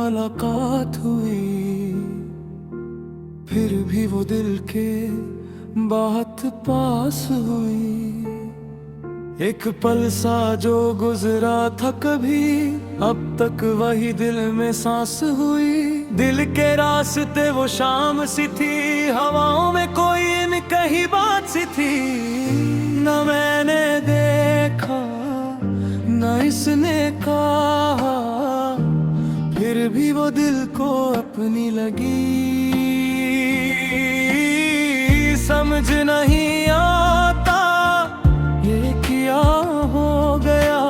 मुलाकात हुई, फिर भी वो दिल के बात पास हुई। एक पल सा जो गुजरा था कभी, अब तक वही दिल में सांस हुई। दिल के रास्ते वो शाम सी थी, हवाओं में कोई न कहीं बात सी थी। न मैंने देखा न इसने कहा, फिर भी वो दिल को अपनी लगी। समझ नहीं आता ये क्या हो गया,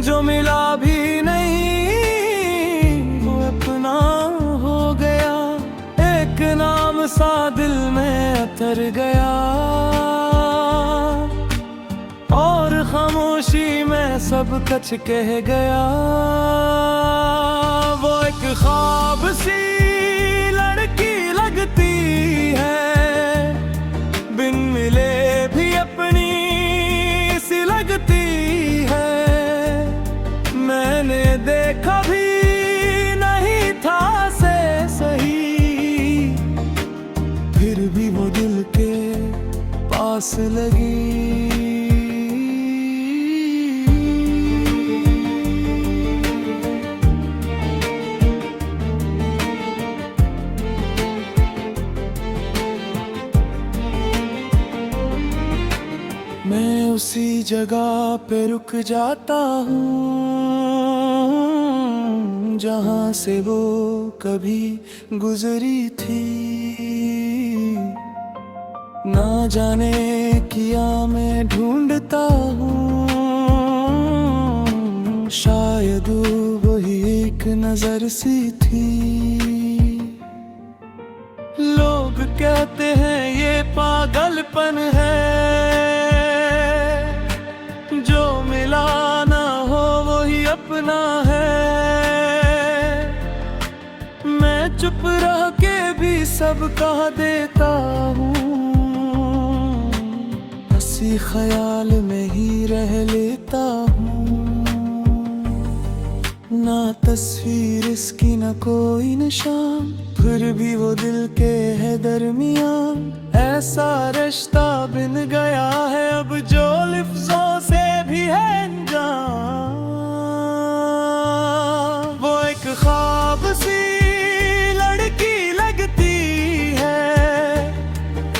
जो मिला भी नहीं वो अपना हो गया। एक नाम सा दिल में उतर गया, और खामोशी में सब कुछ कह गया। वो एक ख्वाब सी लड़की लगती है, बिन मिले भी अपनी सी लगती है। मैंने देखा भी नहीं था से सही, फिर भी वो दिल के पास लगी। मैं उसी जगह पे रुक जाता हूँ जहाँ से वो कभी गुजरी थी। ना जाने किया मैं ढूंढता हूँ, शायद वही एक नजर सी थी। लोग कहते हैं ये पागलपन है, जो मिला ना हो वही अपना है। मैं चुप रह के भी सब कह देता हूँ, हंसी ख्याल में ही रह लेता हूँ। ना तस्वीर इसकी ना कोई निशान, फिर भी वो दिल के है दरमियान। ऐसा रिश्ता बिन गया है अब जो लिफ्ज़ों से भी है अनजान। वो एक ख्वाब सी लड़की लगती है,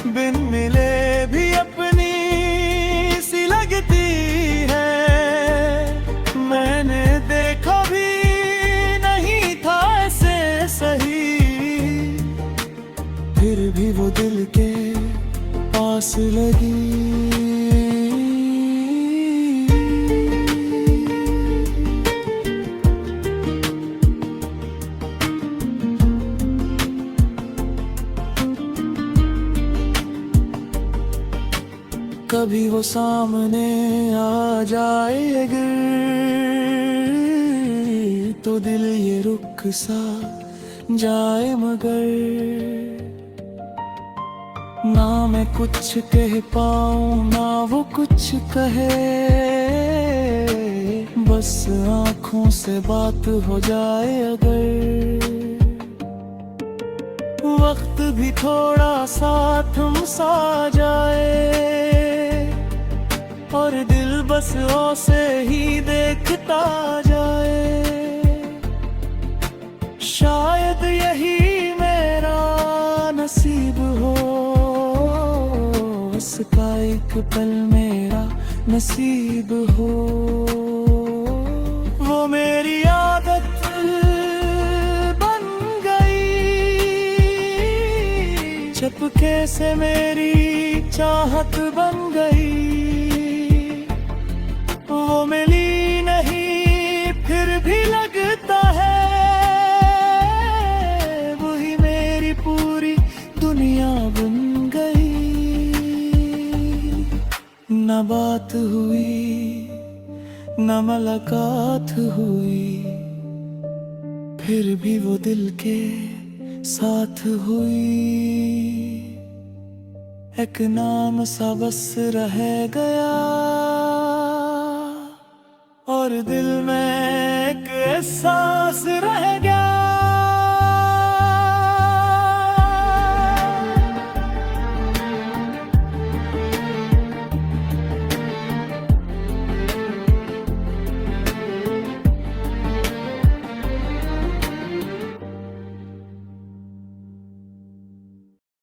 बिन मिले भी अपनी सी लगती है। मैंने देखा भी नहीं था ऐसे सही, फिर भी वो दिल के पास लगी। कभी वो सामने आ जाए अगर, तो दिल ये रुक सा जाए मगर। ना मैं कुछ कह पाऊं ना वो कुछ कहे, बस आँखों से बात हो जाए अगर। वक्त भी थोड़ा साथ सा जाए, और दिल बस से ही देखता जाए। शायद यही मेरा नसीब हो, उसका एक पल मेरा नसीब हो। वो मेरी आदत बन गई, चुपके से मेरी चाहत बन गई। वो मिली नहीं फिर भी लगता है, वही मेरी पूरी दुनिया बन गई। न बात हुई न मुलाकात हुई, फिर भी वो दिल के साथ हुई। एक नाम सा बस रह गया, और दिल में एक एहसास रह गया।